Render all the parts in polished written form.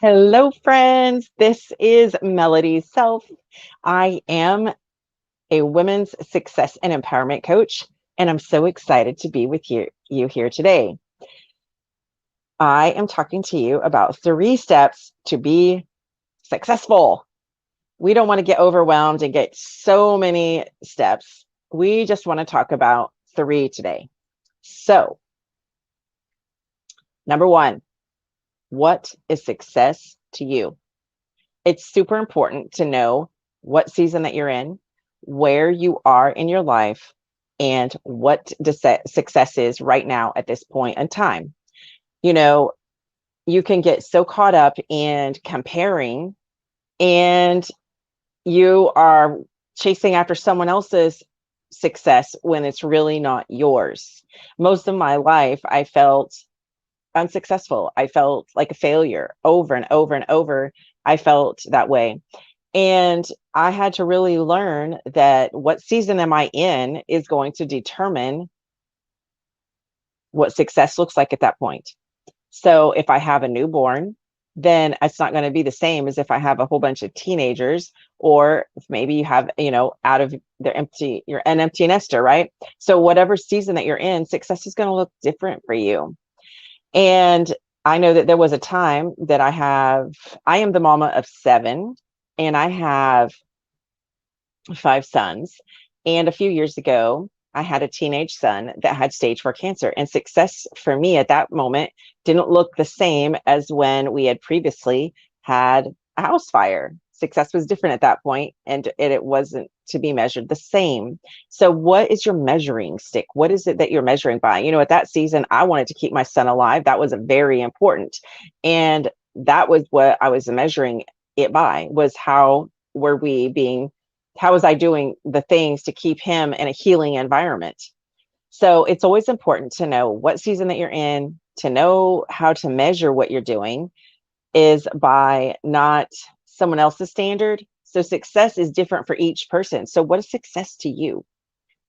Hello, friends. This is Melody's Self. I am a women's success and empowerment coach, and I'm so excited to be with you here today. I am talking to you about 3 steps to be successful. We don't want to get overwhelmed and get so many steps. We just want to talk about 3 today. So, number 1, what is success to you? It's super important to know what season that you're in, where you are in your life, and what success is right now at this point in time. You know, you can get so caught up in comparing, and you are chasing after someone else's success when it's really not yours. Most of my life, I felt unsuccessful. I felt like a failure over and over and over. I felt that way. And I had to really learn that what season am I in is going to determine what success looks like at that point. So if I have a newborn, then it's not going to be the same as if I have a whole bunch of teenagers, or if maybe you have, out of their you're an empty nester, right? So whatever season that you're in, success is going to look different for you. And I know that there was a time that I am the mama of 7, and I have 5 sons. And a few years ago, I had a teenage son that had stage 4 cancer. And success for me at that moment didn't look the same as when we had previously had a house fire. Success was different at that point, and it wasn't to be measured the same. So, what is your measuring stick? What is it that you're measuring by? At that season, I wanted to keep my son alive. That was very important. And that was what I was measuring it by, was how was I doing the things to keep him in a healing environment? So it's always important to know what season that you're in, to know how to measure what you're doing is by not someone else's standard. So success is different for each person. So what is success to you?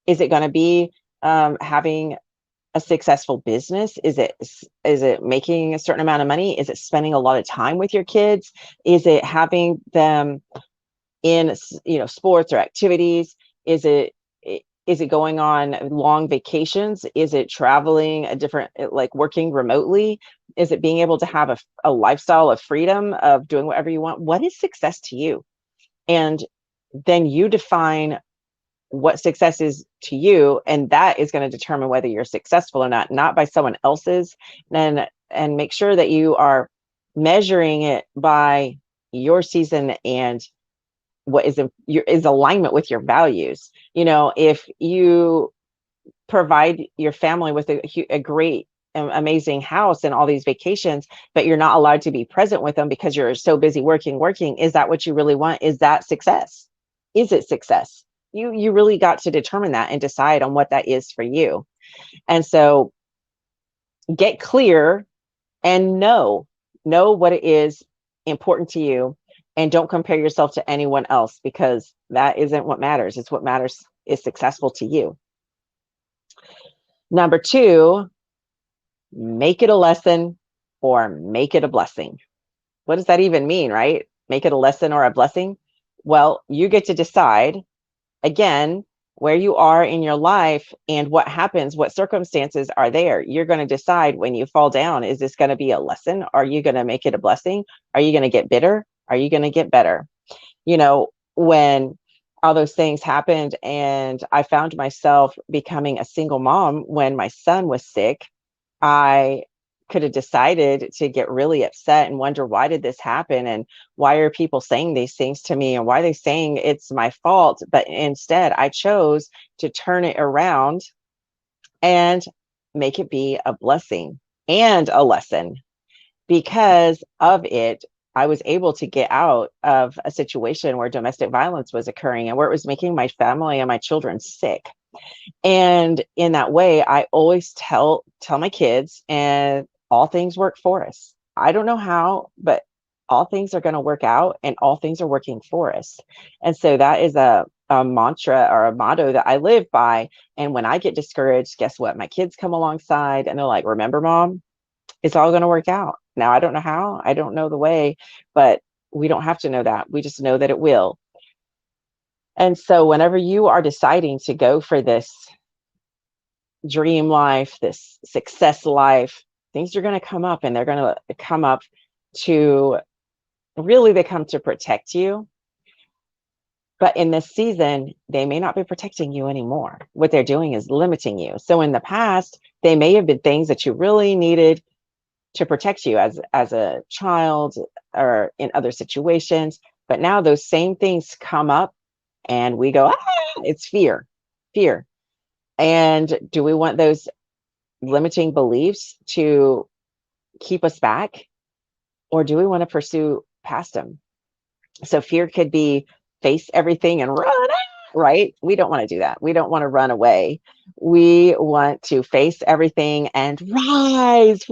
Is it going to be having a successful business? Is it making a certain amount of money? Is it spending a lot of time with your kids? Is it having them in sports or activities? Is it going on long vacations? Is it traveling a different, like working remotely? Is it being able to have a lifestyle of freedom, of doing whatever you want? What is success to you? And then you define what success is to you, and that is going to determine whether you're successful or not by someone else's. And make sure that you are measuring it by your season and what is alignment with your values. If you provide your family with a great amazing house and all these vacations, but you're not allowed to be present with them because you're so busy working, is that what you really want? Is that success? Is it success? You really got to determine that and decide on what that is for you. And so get clear and know what it is important to you, and don't compare yourself to anyone else, because that isn't what matters. It's what matters is successful to you. Number 2, make it a lesson or make it a blessing. What does that even mean, right? Make it a lesson or a blessing? Well, you get to decide, again, where you are in your life and what happens, what circumstances are there. You're going to decide when you fall down, is this going to be a lesson? Are you going to make it a blessing? Are you going to get bitter? Are you going to get better? When all those things happened and I found myself becoming a single mom when my son was sick, I could have decided to get really upset and wonder, why did this happen? And why are people saying these things to me? And why are they saying it's my fault? But instead, I chose to turn it around and make it be a blessing and a lesson. Because of it, I was able to get out of a situation where domestic violence was occurring and where it was making my family and my children sick. And in that way, I always tell my kids, and all things work for us. I don't know how, but all things are going to work out, and all things are working for us. And so that is a mantra or a motto that I live by. And when I get discouraged, guess what? My kids come alongside and they're like, remember, Mom, It's all going to work out. Now, I don't know how, I don't know the way, but we don't have to know that. We just know that it will. And so, whenever you are deciding to go for this dream life, this success life, things are going to come up, and they're going to come up to really, they come to protect you. But in this season, they may not be protecting you anymore. What they're doing is limiting you. So in the past, they may have been things that you really needed to protect you as a child or in other situations. But now those same things come up and we go, it's fear, fear. And do we want those limiting beliefs to keep us back? Or do we want to pursue past them? So fear could be face everything and run, right? We don't want to do that. We don't want to run away. We want to face everything and rise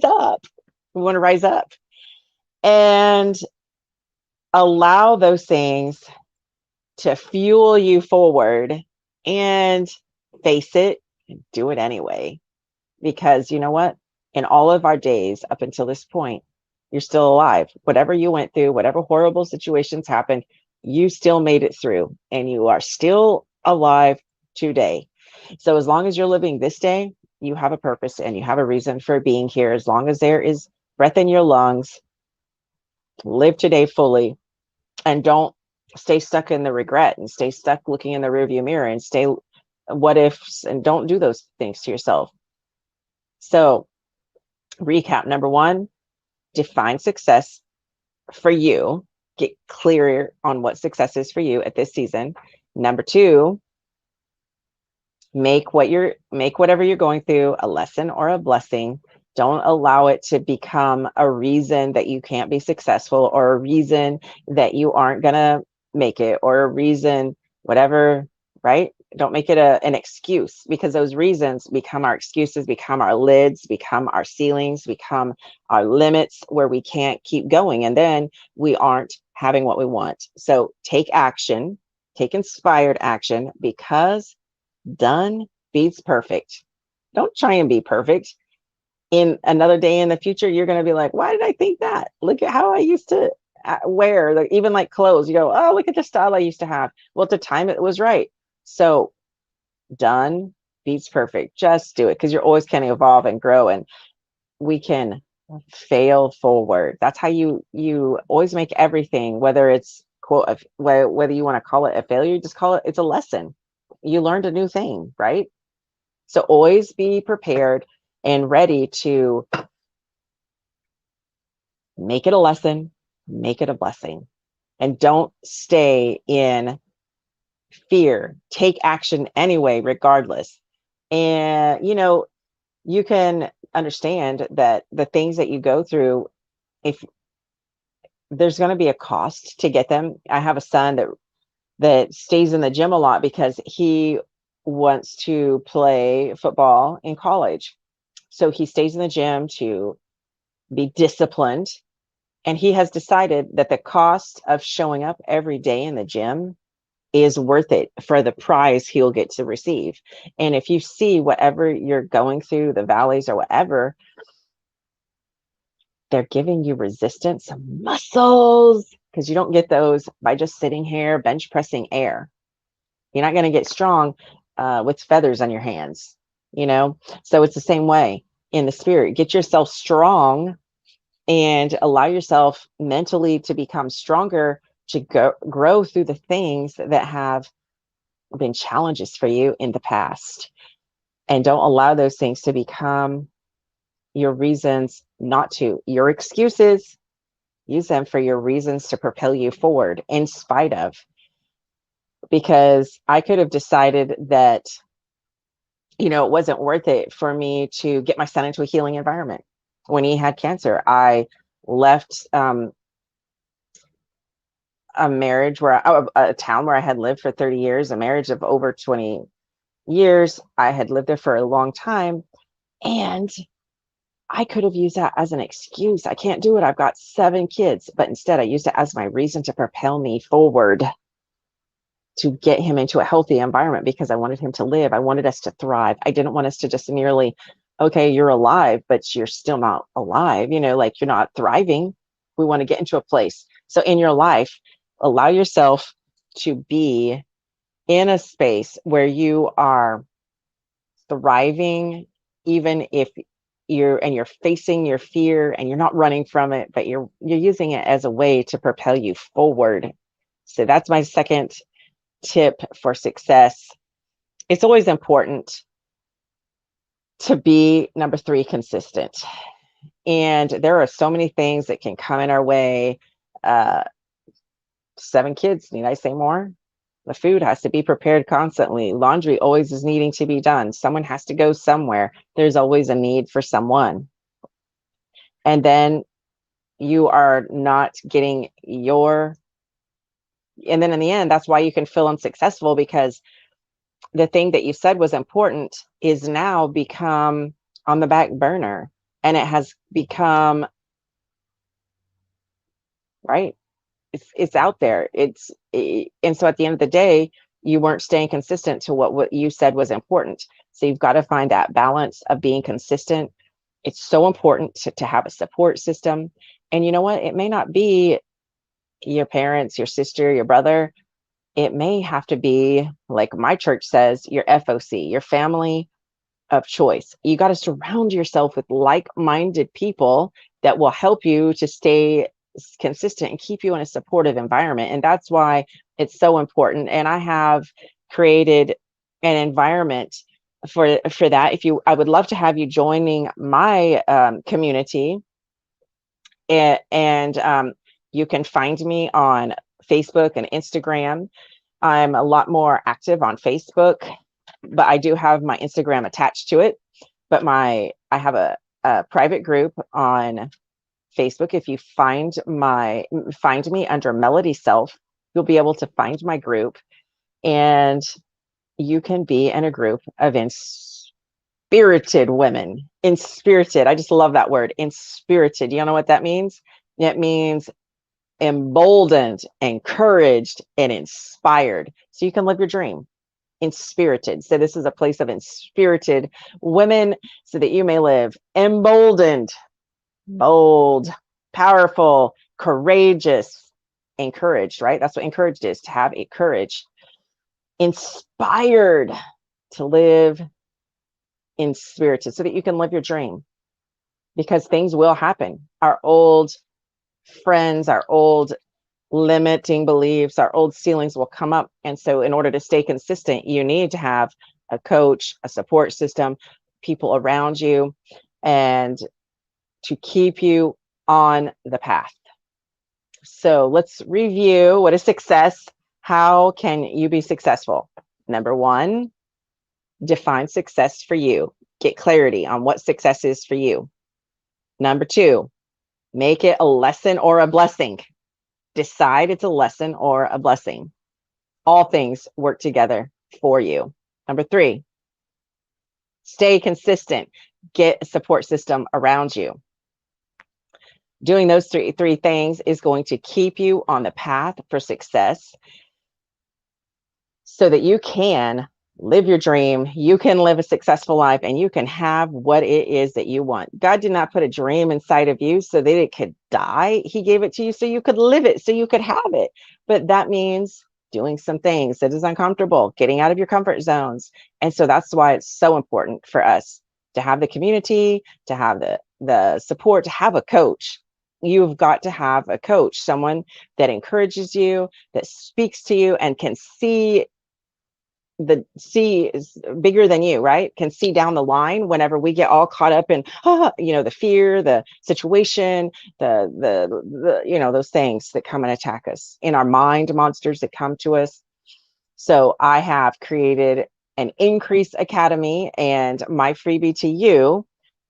up. We want to rise up and allow those things to fuel you forward and face it and do it anyway. Because you know what? In all of our days up until this point, you're still alive. Whatever you went through, whatever horrible situations happened, you still made it through and you are still alive today. So as long as you're living this day, you have a purpose and you have a reason for being here. As long as there is breath in your lungs, live today fully and don't stay stuck in the regret and stay stuck looking in the rearview mirror and stay what ifs and don't do those things to yourself. So recap, number one, define success for you. Get clear on what success is for you at this season. Number two, make whatever you're going through a lesson or a blessing. Don't allow it to become a reason that you can't be successful or a reason that you aren't gonna make it or a reason, whatever, right? Don't make it an excuse, because those reasons become our excuses, become our lids, become our ceilings, become our limits where we can't keep going. And then we aren't having what we want. So take action, take inspired action, because done beats perfect. Don't try and be perfect. In another day in the future, you're going to be like, why did I think that? Look at how I used to wear, like, even like clothes. You go, oh, look at the style I used to have. Well, at the time it was right. So done beats perfect. Just do it, because you're always can evolve and grow, and we can fail forward. That's how you always make everything, whether it's quote, whether you want to call it a failure, just call it, it's a lesson. You learned a new thing, right? So always be prepared and ready to make it a lesson, make it a blessing, and don't stay in fear. Take action anyway, regardless. And, you can understand that the things that you go through, if there's going to be a cost to get them. I have a son that stays in the gym a lot because he wants to play football in college. So he stays in the gym to be disciplined. And he has decided that the cost of showing up every day in the gym is worth it for the prize he'll get to receive. And if you see whatever you're going through, the valleys or whatever, they're giving you resistance muscles, because you don't get those by just sitting here bench pressing air. You're not going to get strong with feathers on your hands, So it's the same way in the spirit. Get yourself strong and allow yourself mentally to become stronger, to grow through the things that have been challenges for you in the past. And don't allow those things to become your reasons not to. Your excuses, use them for your reasons to propel you forward in spite of. Because I could have decided that, it wasn't worth it for me to get my son into a healing environment. When he had cancer, I left a marriage a town where I had lived for 30 years, a marriage of over 20 years. I had lived there for a long time, and I could have used that as an excuse. I can't do it. I've got 7 kids, but instead I used it as my reason to propel me forward, to get him into a healthy environment, because I wanted him to live. I wanted us to thrive. I didn't want us to just merely okay, you're alive, but you're still not alive, like you're not thriving. We want to get into a place. So in your life, allow yourself to be in a space where you are thriving, even if you're facing your fear and you're not running from it, but you're using it as a way to propel you forward. So that's my second tip for success. It's always important to be, number three, consistent. And there are so many things that can come in our way. Uh, 7 kids, need I say more? The food has to be prepared constantly. Laundry always is needing to be done. Someone has to go somewhere. There's always a need for someone. And then you are not getting and then in the end, that's why you can feel unsuccessful, because the thing that you said was important is now become on the back burner, and it has become, right? It's out there. And so at the end of the day, you weren't staying consistent to what you said was important. So you've got to find that balance of being consistent. It's so important to have a support system. And you know what? It may not be your parents, your sister, your brother. It may have to be, like my church says, your FOC, your family of choice. You got to surround yourself with like-minded people that will help you to stay consistent and keep you in a supportive environment. And that's why it's so important. And I have created an environment for that. I would love to have you joining my community, and you can find me on Facebook and Instagram. I'm a lot more active on Facebook, but I do have my Instagram attached to it. But I have a private group on Facebook. If you find me under Melody Self, you'll be able to find my group, and you can be in a group of inspirited women. Inspirited. I just love that word, inspirited. You know what that means? It means emboldened, encouraged, and inspired. So you can live your dream. Inspirited. So this is a place of inspirited women, so that you may live emboldened, bold, powerful, courageous, encouraged, right? That's what encouraged is, to have a courage. Inspired, to live inspirited, so that you can live your dream, because things will happen. Our old friends, our old limiting beliefs, our old ceilings will come up. And so in order to stay consistent, you need to have a coach, a support system, people around you, and to keep you on the path. So let's review what is success. How can you be successful? Number one, define success for you. Get clarity on what success is for you. Number two, make it a lesson or a blessing. Decide it's a lesson or a blessing. All things work together for you. Number three, stay consistent. Get a support system around you. Doing those three things is going to keep you on the path for success, so that you can live your dream, you can live a successful life, and you can have what it is that you want. God did not put a dream inside of you so that it could die. He gave it to you so you could live it, so you could have it. But that means doing some things that is uncomfortable, getting out of your comfort zones. And so that's why it's so important for us to have the community, to have the support, to have a coach. You've got to have a coach, someone that encourages you, that speaks to you, and can see is bigger than you, right? Can see down the line whenever we get all caught up in, the fear, the situation, those things that come and attack us, in our mind, monsters that come to us. So I have created an Increase Academy, and my freebie to you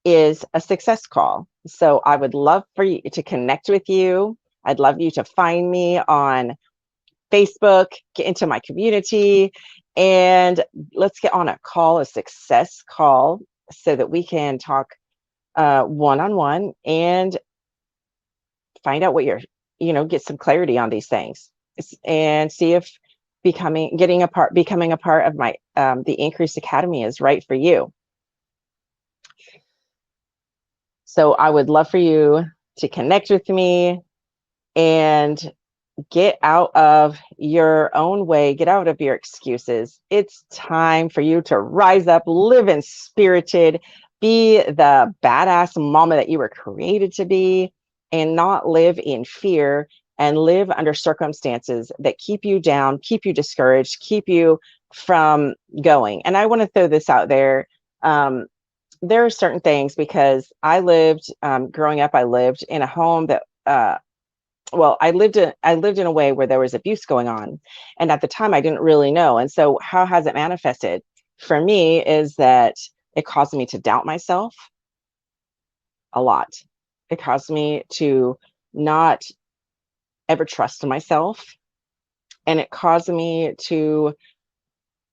is a success call. So I would love for you to connect with you. I'd love you to find me on Facebook, get into my community, and let's get on a success call, so that we can talk one-on-one and find out what get some clarity on these things, and see if becoming a part of my the Increase Academy is right for you. So I would love for you to connect with me and get out of your own way, get out of your excuses. It's time for you to rise up, live inspirited, be the badass mama that you were created to be, and not live in fear and live under circumstances that keep you down, keep you discouraged, keep you from going. And I want to throw this out there. There are certain things, because I lived, growing up, I lived in a home that, well, I lived in a way where there was abuse going on, and at the time I didn't really know. And so how has it manifested for me is that it caused me to doubt myself a lot. It caused me to not ever trust myself, and it caused me to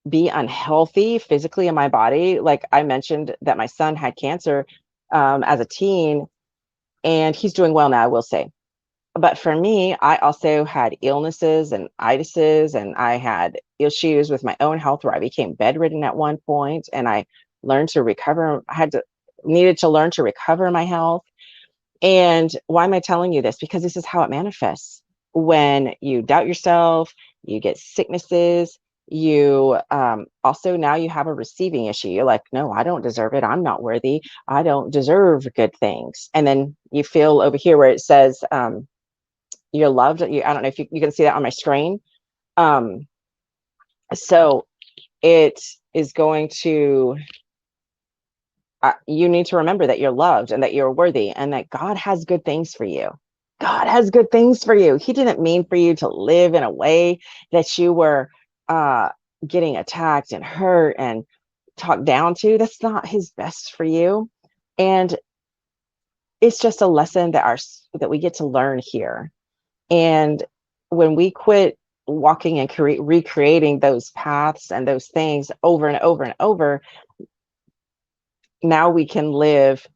be unhealthy physically in my body. Like I mentioned that my son had cancer as a teen, and he's doing well now, I will say. But for me, I also had illnesses and itises, and I had issues with my own health where I became bedridden at one point, and I learned to recover. Needed to learn to recover my health. And why am I telling you this? Because this is how it manifests. When you doubt yourself, you get sicknesses. You also, now you have a receiving issue. You're like, no, I don't deserve it. I'm not worthy. I don't deserve good things. And then you feel over here where it says, you're loved. I don't know if you can see that on my screen. Um, so it is going to, you need to remember that you're loved and that you're worthy and that God has good things for you. God has good things for you. He didn't mean for you to live in a way that you were uh, getting attacked and hurt and talked down to. That's not his best for you. And it's just a lesson that we get to learn here. And when we quit walking and recreating those paths and those things over and over and over, now we can live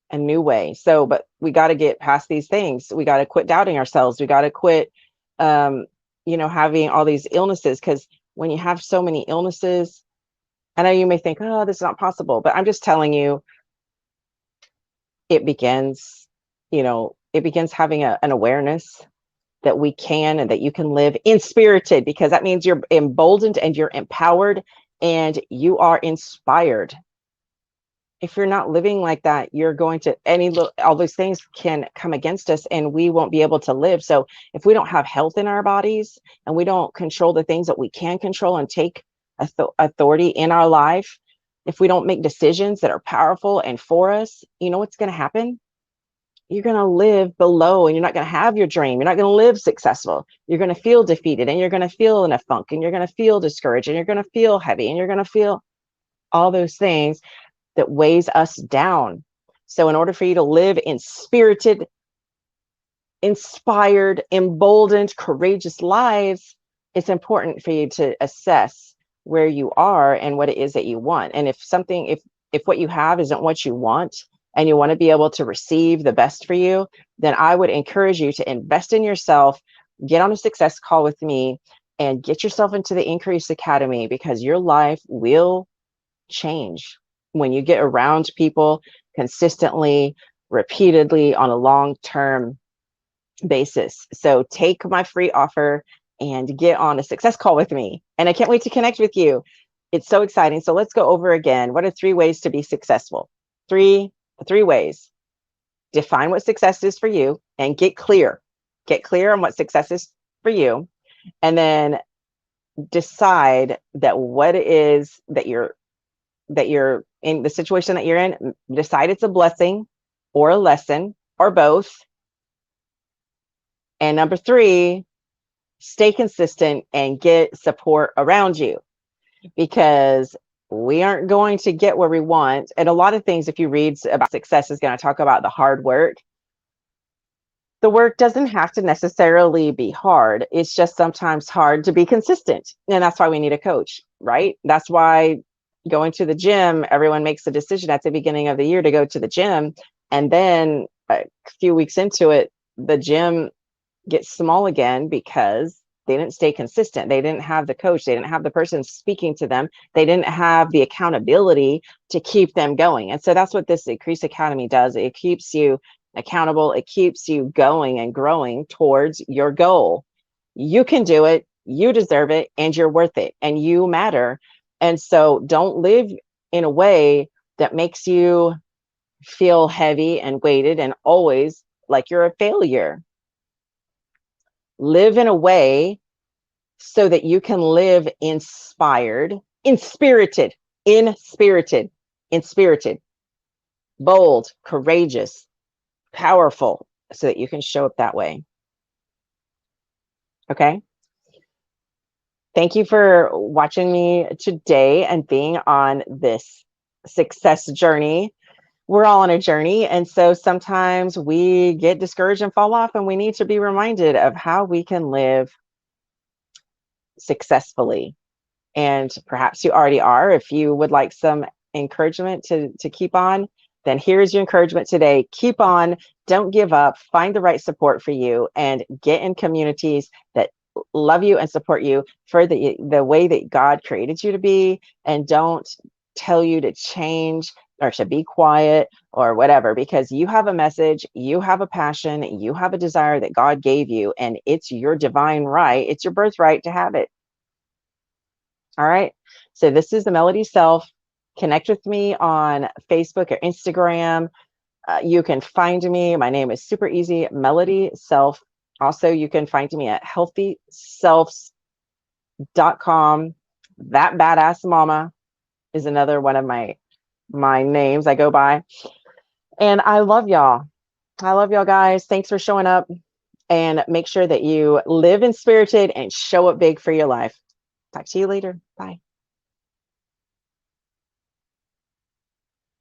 a new way. So, but we got to get past these things. We got to quit doubting ourselves. We got to quit, having all these illnesses. Because when you have so many illnesses, I know you may think, oh, this is not possible, but I'm just telling you, it begins, it begins having an awareness that we can and that you can live inspirited, because that means you're emboldened and you're empowered and you are inspired. If you're not living like that, you're going to all those things can come against us and we won't be able to live. So if we don't have health in our bodies and we don't control the things that we can control and take authority in our life, if we don't make decisions that are powerful and for us, you know what's going to happen? You're going to live below and you're not going to have your dream. You're not going to live successful. You're going to feel defeated and you're going to feel in a funk and you're going to feel discouraged and you're going to feel heavy and you're going to feel all those things that weighs us down. So in order for you to live in spirited, inspired, emboldened, courageous lives, it's important for you to assess where you are and what it is that you want. And if what you have isn't what you want, and you want to be able to receive the best for you, then I would encourage you to invest in yourself, get on a success call with me, and get yourself into the Increase Academy, because your life will change when you get around people consistently, repeatedly, on a long-term basis. So take my free offer and get on a success call with me. And I can't wait to connect with you. It's so exciting. So let's go over again. What are 3 ways to be successful? Three ways. Define what success is for you and get clear. Get clear on what success is for you. And then decide that what it is that you're in, the situation that you're in, decide it's a blessing or a lesson or both. And number 3, stay consistent and get support around you, because we aren't going to get where we want. And a lot of things, if you read about success, is going to talk about the hard work. The work doesn't have to necessarily be hard. It's just sometimes hard to be consistent. And that's why we need a coach, right? That's why going to the gym, everyone makes a decision at the beginning of the year to go to the gym. And then a few weeks into it, the gym gets small again because They didn't stay consistent. They didn't have the coach. They didn't have the person speaking to them. They didn't have the accountability to keep them going. And so that's what this Increase Academy does. It keeps you accountable. It keeps you going and growing towards your goal. You can do it. You deserve it, and you're worth it, and you matter. And so don't live in a way that makes you feel heavy and weighted and always like you're a failure. Live in a way so that you can live inspired, inspirited, inspirited, bold, courageous, powerful, so that you can show up that way. Okay. Thank you for watching me today and being on this success journey. We're all on a journey. And so sometimes we get discouraged and fall off, and we need to be reminded of how we can live successfully. And perhaps you already are. If you would like some encouragement to keep on, then here's your encouragement today. Keep on, don't give up, find the right support for you, and get in communities that love you and support you for the way that God created you to be, and don't tell you to change or to be quiet or whatever, because you have a message, you have a passion, you have a desire that God gave you, and it's your divine right. It's your birthright to have it. All right. So this is the Melody Self. Connect with me on Facebook or Instagram. You can find me. My name is super easy, Melody Self. Also, you can find me at healthyselves.com. That Badass Mama is another one of my names I go by. And I love y'all. I love y'all, guys. Thanks for showing up, and make sure that you live inspirited and show up big for your life. Talk to you later.